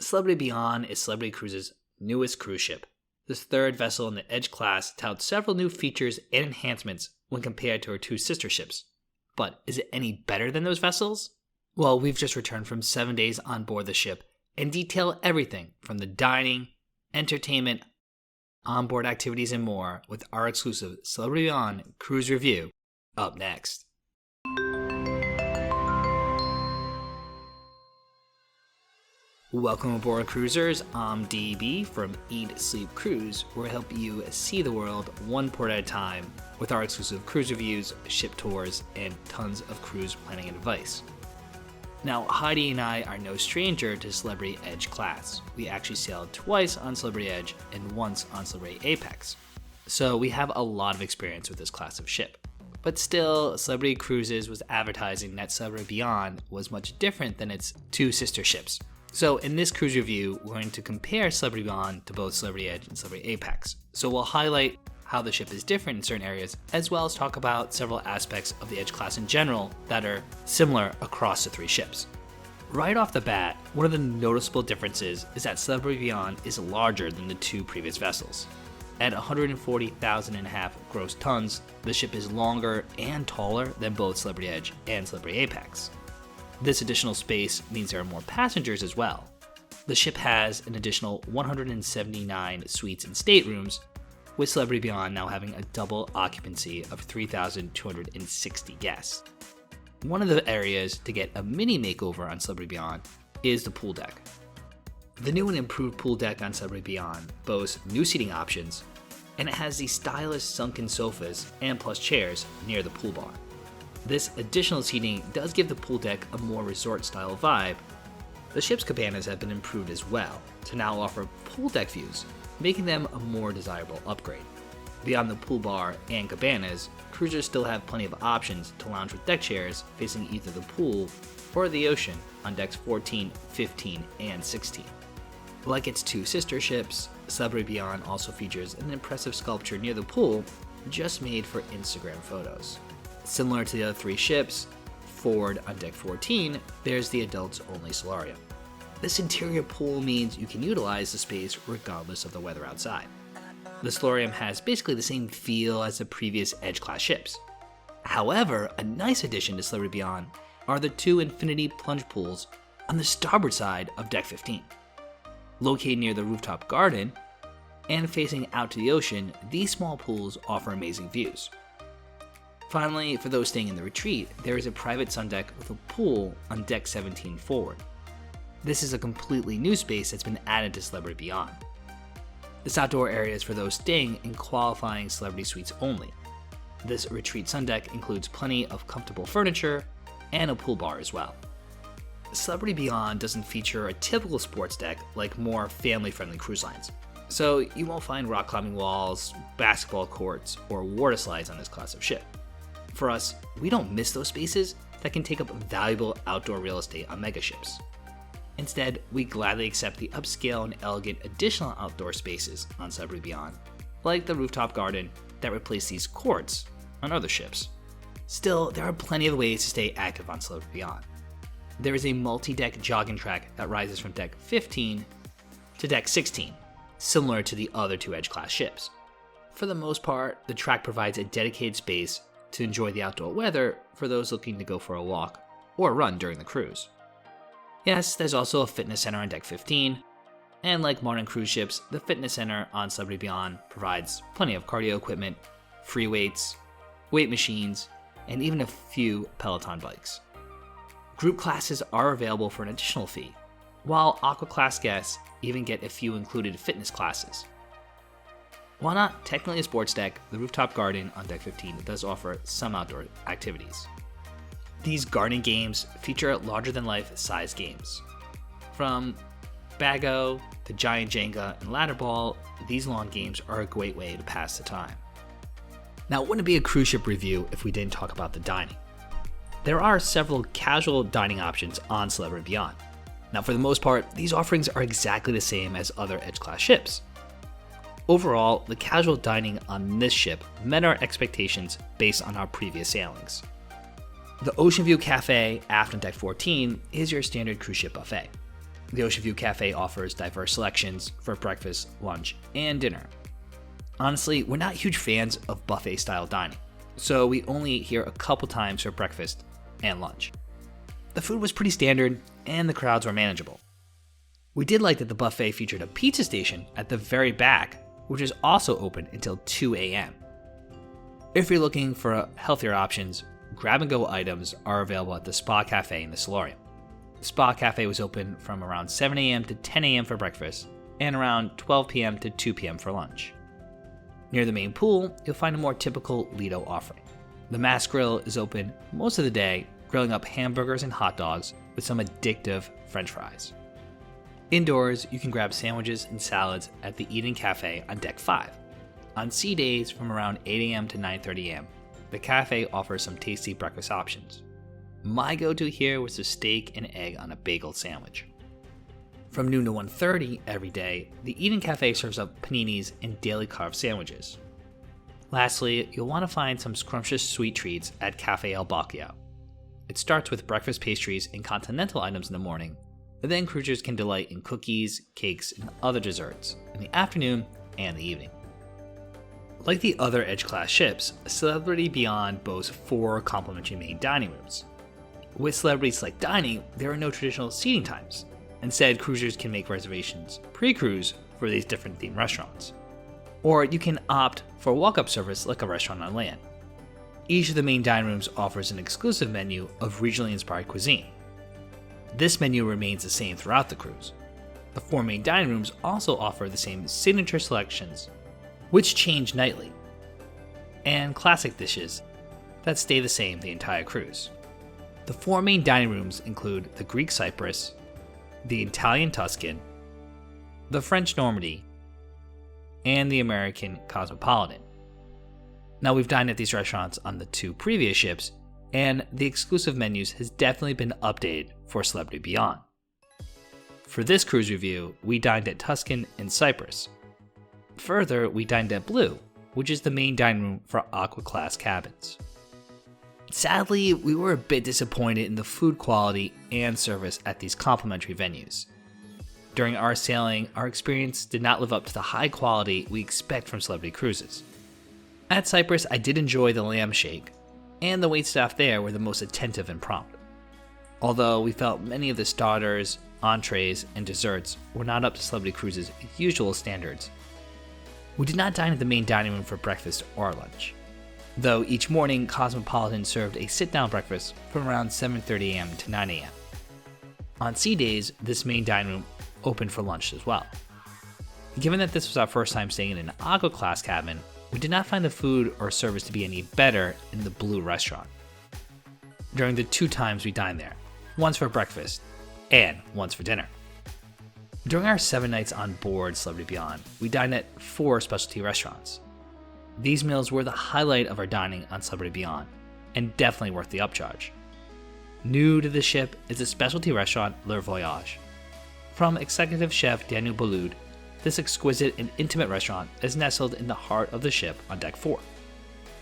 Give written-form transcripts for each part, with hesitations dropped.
Celebrity Beyond is Celebrity Cruises' newest cruise ship. This third vessel in the Edge class touts several new features and enhancements when compared to her two sister ships. But is it any better than those vessels? Well, we've just returned from 7 days on board the ship and detail everything from the dining, entertainment, onboard activities, and more with our exclusive Celebrity Beyond cruise review up next. Welcome aboard, cruisers. I'm DB from Eat Sleep Cruise, where I help you see the world one port at a time with our exclusive cruise reviews, ship tours, and tons of cruise planning advice. Now, Heidi and I are no stranger to Celebrity Edge class. We actually sailed twice on Celebrity Edge and once on Celebrity Apex. So we have a lot of experience with this class of ship. But still, Celebrity Cruises was advertising that Celebrity Beyond was much different than its two sister ships. So in this cruise review, we're going to compare Celebrity Beyond to both Celebrity Edge and Celebrity Apex. So we'll highlight how the ship is different in certain areas, as well as talk about several aspects of the Edge class in general that are similar across the three ships. Right off the bat, one of the noticeable differences is that Celebrity Beyond is larger than the two previous vessels. At 140,500 gross tons, the ship is longer and taller than both Celebrity Edge and Celebrity Apex. This additional space means there are more passengers as well. The ship has an additional 179 suites and staterooms, with Celebrity Beyond now having a double occupancy of 3,260 guests. One of the areas to get a mini makeover on Celebrity Beyond is the pool deck. The new and improved pool deck on Celebrity Beyond boasts new seating options, and it has these stylish sunken sofas and plush chairs near the pool bar. This additional seating does give the pool deck a more resort-style vibe. The ship's cabanas have been improved as well to now offer pool deck views, making them a more desirable upgrade. Beyond the pool bar and cabanas, cruisers still have plenty of options to lounge with deck chairs facing either the pool or the ocean on decks 14, 15, and 16. Like its two sister ships, Celebrity Beyond also features an impressive sculpture near the pool just made for Instagram photos. Similar to the other three ships, forward on deck 14, there's the adults-only solarium. This interior pool means you can utilize the space regardless of the weather outside. The solarium has basically the same feel as the previous Edge-class ships. However, a nice addition to Celebrity Beyond are the two infinity plunge pools on the starboard side of deck 15. Located near the Rooftop Garden and facing out to the ocean, these small pools offer amazing views. Finally, for those staying in the retreat, there is a private sun deck with a pool on deck 17 forward. This is a completely new space that's been added to Celebrity Beyond. This outdoor area is for those staying in qualifying Celebrity suites only. This retreat sun deck includes plenty of comfortable furniture and a pool bar as well. Celebrity Beyond doesn't feature a typical sports deck like more family-friendly cruise lines. So you won't find rock climbing walls, basketball courts, or water slides on this class of ship. For us, we don't miss those spaces that can take up valuable outdoor real estate on megaships. Instead, we gladly accept the upscale and elegant additional outdoor spaces on Celebrity Beyond, like the Rooftop Garden that replace these courts on other ships. Still, there are plenty of ways to stay active on Celebrity Beyond. There is a multi-deck jogging track that rises from deck 15 to deck 16, similar to the other two Edge-class ships. For the most part, the track provides a dedicated space to enjoy the outdoor weather for those looking to go for a walk or run during the cruise. Yes, there's also a fitness center on deck 15, and like modern cruise ships, the fitness center on Celebrity Beyond provides plenty of cardio equipment, free weights, weight machines, and even a few Peloton bikes. Group classes are available for an additional fee, while Aqua Class guests even get a few included fitness classes. While not technically a sports deck, the Rooftop Garden on deck 15 does offer some outdoor activities. These garden games feature larger-than-life size games. From Bago to Giant Jenga and Ladder Ball, these lawn games are a great way to pass the time. Now, it wouldn't be a cruise ship review if we didn't talk about the dining. There are several casual dining options on Celebrity Beyond. Now, for the most part, these offerings are exactly the same as other Edge-class ships. Overall, the casual dining on this ship met our expectations based on our previous sailings. The Ocean View Cafe aft on deck 14 is your standard cruise ship buffet. The Ocean View Cafe offers diverse selections for breakfast, lunch, and dinner. Honestly, we're not huge fans of buffet-style dining, so we only eat here a couple times for breakfast and lunch. The food was pretty standard, and the crowds were manageable. We did like that the buffet featured a pizza station at the very back, which is also open until 2 a.m. If you're looking for healthier options, grab-and-go items are available at the Spa Cafe in the Solarium. The Spa Cafe was open from around 7 a.m. to 10 a.m. for breakfast, and around 12 p.m. to 2 p.m. for lunch. Near the main pool, you'll find a more typical Lido offering. The Mass Grill is open most of the day, grilling up hamburgers and hot dogs with some addictive French fries. Indoors, you can grab sandwiches and salads at the Eden Cafe on Deck 5. On sea days from around 8 a.m. to 9:30 a.m., the cafe offers some tasty breakfast options. My go-to here was the steak and egg on a bagel sandwich. From noon to 1:30 every day, the Eden Cafe serves up paninis and daily carved sandwiches. Lastly, you'll want to find some scrumptious sweet treats at Cafe El Bacchio. It starts with breakfast pastries and continental items in the morning, and then cruisers can delight in cookies, cakes, and other desserts in the afternoon and the evening. Like the other Edge-class ships, Celebrity Beyond boasts 4 complimentary main dining rooms. With Celebrity Select Dining, there are no traditional seating times. Instead, cruisers can make reservations pre-cruise for these different themed restaurants. Or you can opt for a walk-up service like a restaurant on land. Each of the main dining rooms offers an exclusive menu of regionally inspired cuisine. This menu remains the same throughout the cruise. The 4 main dining rooms also offer the same signature selections, which change nightly, and classic dishes that stay the same the entire cruise. The 4 main dining rooms include the Greek Cyprus, the Italian Tuscan, the French Normandy, and the American Cosmopolitan. Now, we've dined at these restaurants on the 2 previous ships, and the exclusive menus has definitely been updated for Celebrity Beyond. For this cruise review, we dined at Tuscan and Cyprus. Further, we dined at Blue, which is the main dining room for Aqua-class cabins. Sadly, we were a bit disappointed in the food quality and service at these complimentary venues. During our sailing, our experience did not live up to the high quality we expect from Celebrity Cruises. At Cyprus, I did enjoy the lamb shake, and the waitstaff there were the most attentive and prompt. Although we felt many of the starters, entrees, and desserts were not up to Celebrity Cruises' usual standards. We did not dine at the main dining room for breakfast or lunch, though each morning Cosmopolitan served a sit-down breakfast from around 7:30 a.m. to 9 a.m. On sea days, this main dining room opened for lunch as well. Given that this was our first time staying in an Aqua-class cabin, we did not find the food or service to be any better in the Blue restaurant. During the 2 times we dined there, once for breakfast and once for dinner. During our 7 nights on board Celebrity Beyond, we dined at 4 specialty restaurants. These meals were the highlight of our dining on Celebrity Beyond, and definitely worth the upcharge. New to the ship is the specialty restaurant Le Voyage. From executive chef Daniel Boulud, this exquisite and intimate restaurant is nestled in the heart of the ship on Deck 4.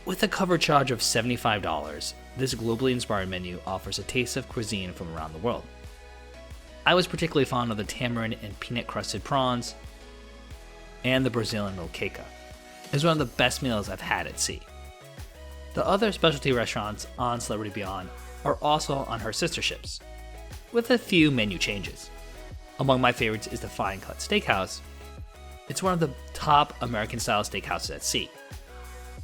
With a cover charge of $75, this globally inspired menu offers a taste of cuisine from around the world. I was particularly fond of the tamarind and peanut-crusted prawns, and the Brazilian moqueca. It was one of the best meals I've had at sea. The other specialty restaurants on Celebrity Beyond are also on her sister ships, with a few menu changes. Among my favorites is the Fine Cut Steakhouse. It's one of the top American-style steakhouses at sea.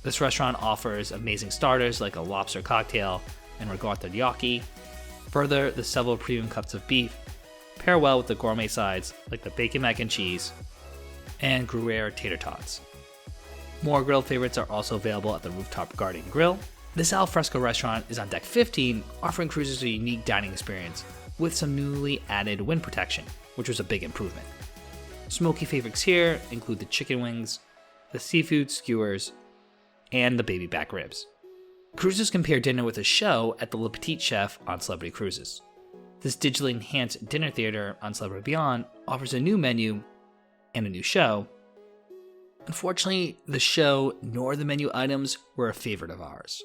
This restaurant offers amazing starters like a lobster cocktail and regatta gnocchi. Further, the several premium cuts of beef pair well with the gourmet sides like the bacon mac and cheese and Gruyere tater tots. More grill favorites are also available at the Rooftop Garden Grill. This al fresco restaurant is on Deck 15, offering cruisers a unique dining experience with some newly added wind protection, which was a big improvement. Smoky favorites here include the chicken wings, the seafood skewers, and the baby back ribs. Cruisers can pair dinner with a show at the Le Petit Chef on Celebrity Cruises. This digitally enhanced dinner theater on Celebrity Beyond offers a new menu and a new show. Unfortunately, the show nor the menu items were a favorite of ours.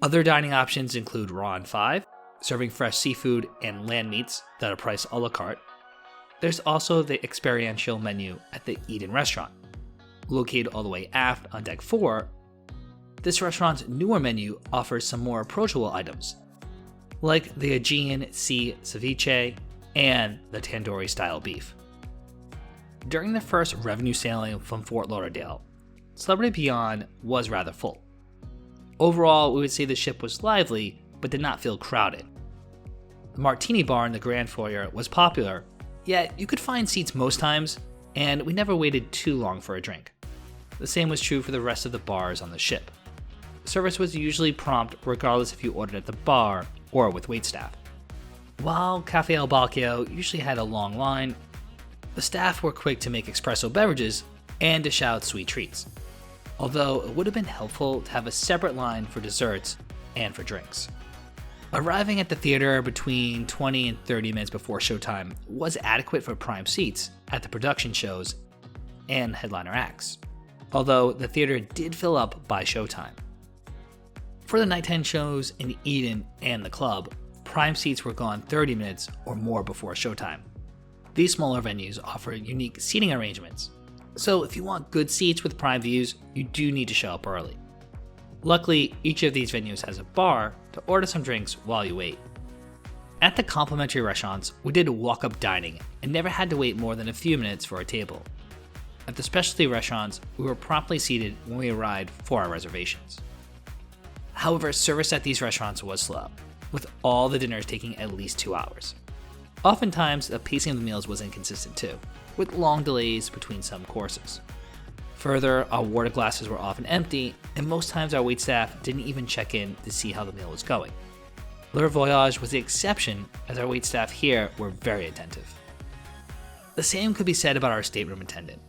Other dining options include Raw and 5, serving fresh seafood and land meats that are priced a la carte, There's also the experiential menu at the Eden restaurant. Located all the way aft on Deck 4, this restaurant's newer menu offers some more approachable items, like the Aegean Sea ceviche and the tandoori-style beef. During the first revenue sailing from Fort Lauderdale, Celebrity Beyond was rather full. Overall, we would say the ship was lively, but did not feel crowded. The Martini Bar in the Grand Foyer was popular, yet you could find seats most times, and we never waited too long for a drink. The same was true for the rest of the bars on the ship. Service was usually prompt regardless if you ordered at the bar or with waitstaff. While Cafe El Balcao usually had a long line, the staff were quick to make espresso beverages and dish out sweet treats, although it would have been helpful to have a separate line for desserts and for drinks. Arriving at the theater between 20 and 30 minutes before showtime was adequate for prime seats at the production shows and headliner acts, although the theater did fill up by showtime. For the nighttime shows in Eden and the club, prime seats were gone 30 minutes or more before showtime. These smaller venues offer unique seating arrangements, so if you want good seats with prime views, you do need to show up early. Luckily, each of these venues has a bar to order some drinks while you wait. At the complimentary restaurants, we did walk-up dining and never had to wait more than a few minutes for a table. At the specialty restaurants, we were promptly seated when we arrived for our reservations. However, service at these restaurants was slow, with all the dinners taking at least 2 hours. Oftentimes, the pacing of the meals was inconsistent too, with long delays between some courses. Further, our water glasses were often empty, and most times our waitstaff didn't even check in to see how the meal was going. Le Voyage was the exception, as our waitstaff here were very attentive. The same could be said about our stateroom attendant.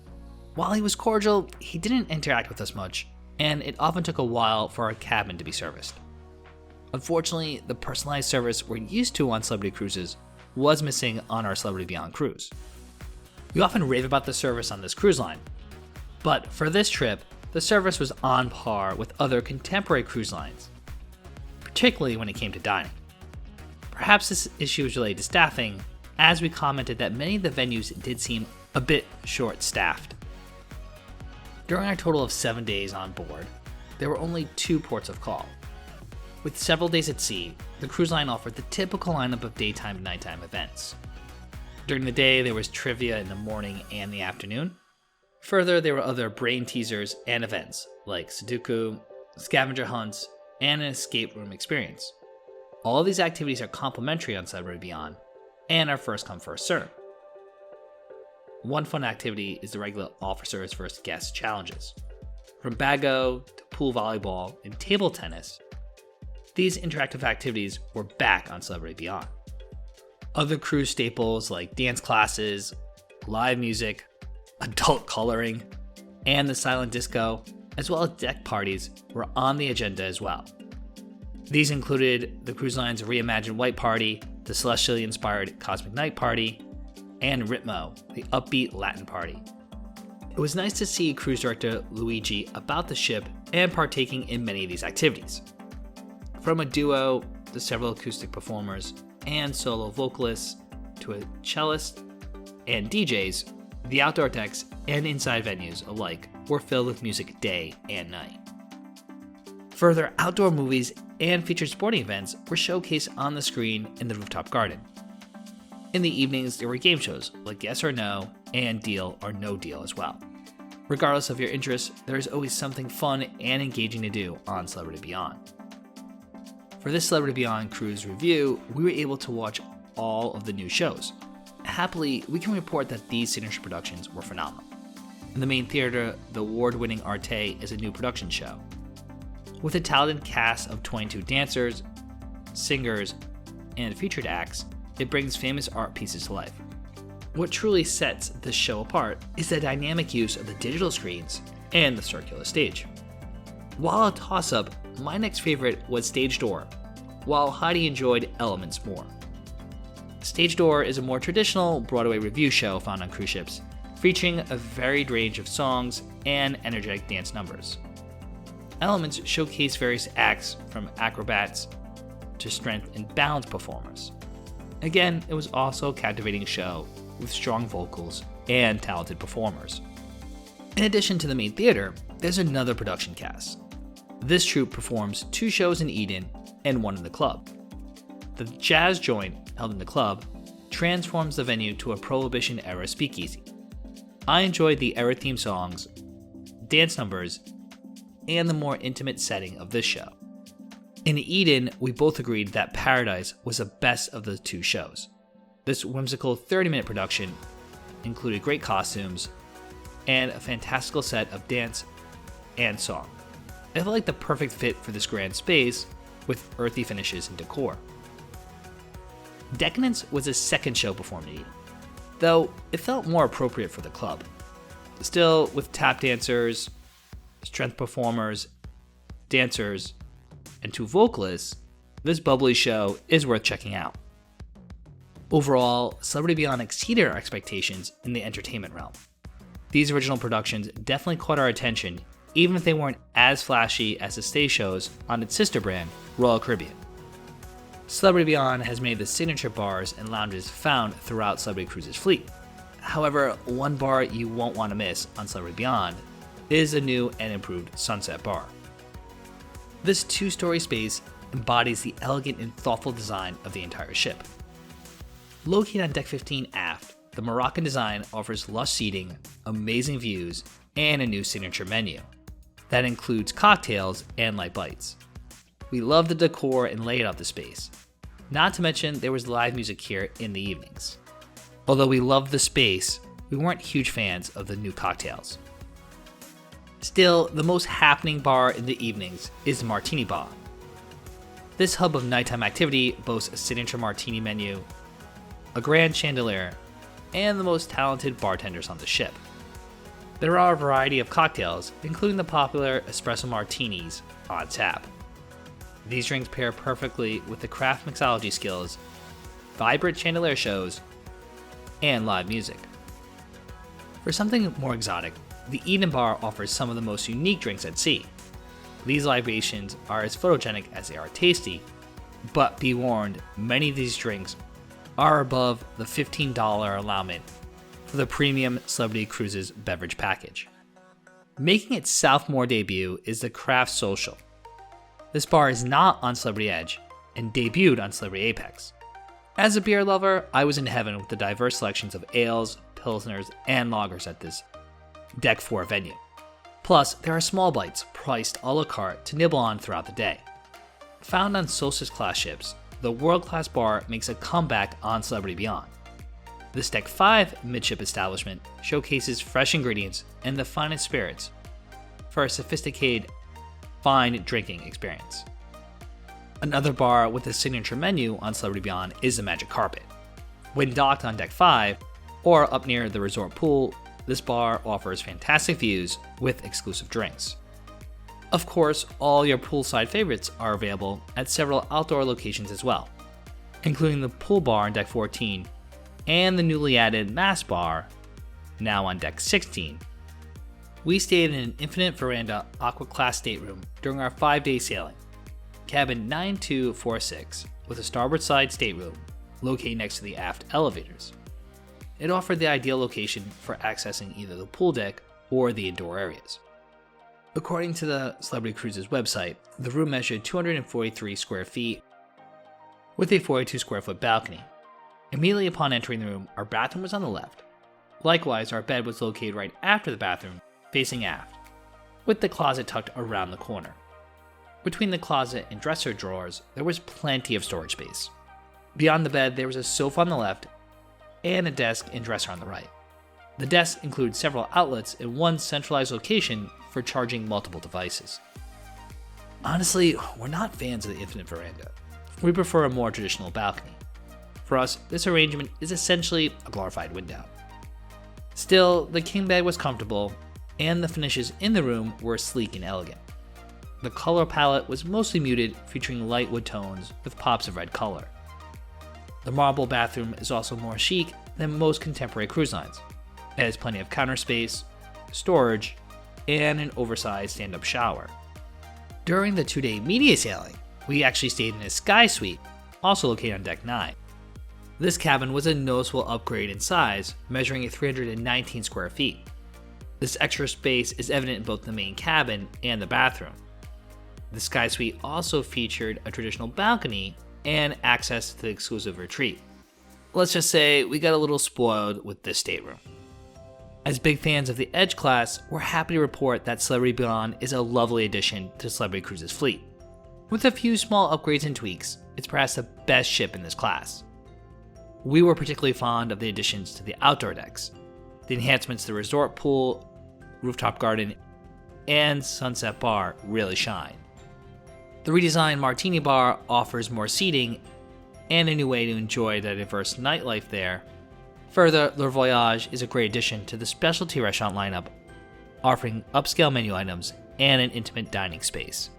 While he was cordial, he didn't interact with us much, and it often took a while for our cabin to be serviced. Unfortunately, the personalized service we're used to on Celebrity Cruises was missing on our Celebrity Beyond cruise. We often rave about the service on this cruise line, but for this trip, the service was on par with other contemporary cruise lines, particularly when it came to dining. Perhaps this issue was related to staffing, as we commented that many of the venues did seem a bit short-staffed. During our total of 7 days on board, there were only 2 ports of call. With several days at sea, the cruise line offered the typical lineup of daytime and nighttime events. During the day, there was trivia in the morning and the afternoon. Further, there were other brain teasers and events like Sudoku, scavenger hunts, and an escape room experience. All of these activities are complimentary on Celebrity Beyond and are first come first serve. One fun activity is the regular Officers vs. Guests challenges. From bago to pool volleyball and table tennis, these interactive activities were back on Celebrity Beyond. Other cruise staples like dance classes, live music, adult coloring, and the silent disco, as well as deck parties, were on the agenda as well. These included the cruise line's reimagined White Party, the celestially inspired Cosmic Night Party, and Ritmo, the upbeat Latin party. It was nice to see cruise director Luigi about the ship and partaking in many of these activities. From a duo to several acoustic performers and solo vocalists to a cellist and DJs, the outdoor decks and inside venues alike were filled with music day and night. Further, outdoor movies and featured sporting events were showcased on the screen in the Rooftop Garden. In the evenings, there were game shows like Yes or No and Deal or No Deal as well. Regardless of your interests, there is always something fun and engaging to do on Celebrity Beyond. For this Celebrity Beyond cruise review, we were able to watch all of the new shows. Happily, we can report that these signature productions were phenomenal. In the main theater, the award-winning Arte is a new production show. With a talented cast of 22 dancers, singers, and featured acts, it brings famous art pieces to life. What truly sets this show apart is the dynamic use of the digital screens and the circular stage. While a toss-up, my next favorite was Stage Door, while Heidi enjoyed Elements more. Stage Door is a more traditional Broadway revue show found on cruise ships, featuring a varied range of songs and energetic dance numbers. Elements showcase various acts from acrobats to strength and balance performers. Again, it was also a captivating show with strong vocals and talented performers. In addition to the main theater, there's another production cast. This troupe performs 2 shows in Eden and 1 in the club. The jazz joint, held in the club, transforms the venue to a Prohibition-era speakeasy. I enjoyed the era theme songs, dance numbers, and the more intimate setting of this show. In Eden, we both agreed that Paradise was the best of the 2 shows. This whimsical 30-minute production included great costumes and a fantastical set of dance and song. It felt like the perfect fit for this grand space with earthy finishes and decor. Decadence was the second show performed in Eden, though it felt more appropriate for the club. Still, with tap dancers, strength performers, dancers, and 2 vocalists, this bubbly show is worth checking out. Overall, Celebrity Beyond exceeded our expectations in the entertainment realm. These original productions definitely caught our attention, even if they weren't as flashy as the stage shows on its sister brand, Royal Caribbean. Celebrity Beyond has made the signature bars and lounges found throughout Celebrity Cruises' fleet. However, one bar you won't want to miss on Celebrity Beyond is the new and improved Sunset Bar. This 2-story space embodies the elegant and thoughtful design of the entire ship. Located on Deck 15 aft, the Moroccan design offers lush seating, amazing views, and a new signature menu that includes cocktails and light bites. We love the decor and layout of the space. Not to mention there was live music here in the evenings. Although we loved the space, we weren't huge fans of the new cocktails. Still, the most happening bar in the evenings is the Martini Bar. This hub of nighttime activity boasts a signature martini menu, a grand chandelier, and the most talented bartenders on the ship. There are a variety of cocktails, including the popular espresso martinis, on tap. These drinks pair perfectly with the craft mixology skills, vibrant chandelier shows, and live music. For something more exotic, the Eden Bar offers some of the most unique drinks at sea. These libations are as photogenic as they are tasty, but be warned, many of these drinks are above the $15 allowance for the premium Celebrity Cruises beverage package. Making its sophomore debut is the Craft Social. This bar is not on Celebrity Edge and debuted on Celebrity Apex. As a beer lover, I was in heaven with the diverse selections of ales, pilsners, and lagers at this Deck 4 venue. Plus, there are small bites priced a la carte to nibble on throughout the day. Found on Solstice-class ships, the world-class bar makes a comeback on Celebrity Beyond. This Deck 5 midship establishment showcases fresh ingredients and the finest spirits for a sophisticated, fine drinking experience. Another bar with a signature menu on Celebrity Beyond is the Magic Carpet. When docked on Deck 5, or up near the resort pool, this bar offers fantastic views with exclusive drinks. Of course, all your poolside favorites are available at several outdoor locations as well, including the pool bar on Deck 14 and the newly added Mass Bar, now on Deck 16. We stayed in an infinite veranda Aqua Class stateroom during our 5-day sailing, cabin 9246, with a starboard side stateroom located next to the aft elevators. It offered the ideal location for accessing either the pool deck or the indoor areas. According to the Celebrity Cruises website, the room measured 243 square feet with a 42 square foot balcony. Immediately upon entering the room, our bathroom was on the left. Likewise, our bed was located right after the bathroom, facing aft, with the closet tucked around the corner. Between the closet and dresser drawers, there was plenty of storage space. Beyond the bed, there was a sofa on the left and a desk and dresser on the right. The desk includes several outlets in one centralized location for charging multiple devices. Honestly, we're not fans of the infinite veranda. We prefer a more traditional balcony. For us, this arrangement is essentially a glorified window. Still, the king bed was comfortable, and the finishes in the room were sleek and elegant. The color palette was mostly muted, featuring light wood tones with pops of red color. The marble bathroom is also more chic than most contemporary cruise lines. It has plenty of counter space, storage, and an oversized stand-up shower. During the 2-day media sailing, we actually stayed in a sky suite, also located on Deck 9. This cabin was a noticeable upgrade in size, measuring 319 square feet. This extra space is evident in both the main cabin and the bathroom. The Sky Suite also featured a traditional balcony and access to the exclusive retreat. Let's just say we got a little spoiled with this stateroom. As big fans of the Edge class, we're happy to report that Celebrity Beyond is a lovely addition to Celebrity Cruises' fleet. With a few small upgrades and tweaks, it's perhaps the best ship in this class. We were particularly fond of the additions to the outdoor decks. The enhancements to the resort pool, Rooftop Garden, and Sunset Bar really shine. The redesigned Martini Bar offers more seating and a new way to enjoy the diverse nightlife there. Further, Le Voyage is a great addition to the specialty restaurant lineup, offering upscale menu items and an intimate dining space.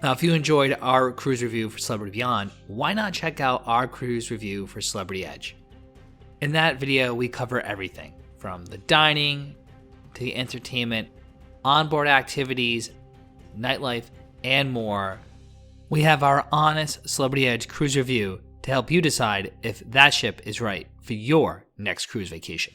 Now, if you enjoyed our cruise review for Celebrity Beyond, why not check out our cruise review for Celebrity Edge? In that video, we cover everything from the dining to the entertainment, onboard activities, nightlife, and more. We have our honest Celebrity Edge cruise review to help you decide if that ship is right for your next cruise vacation.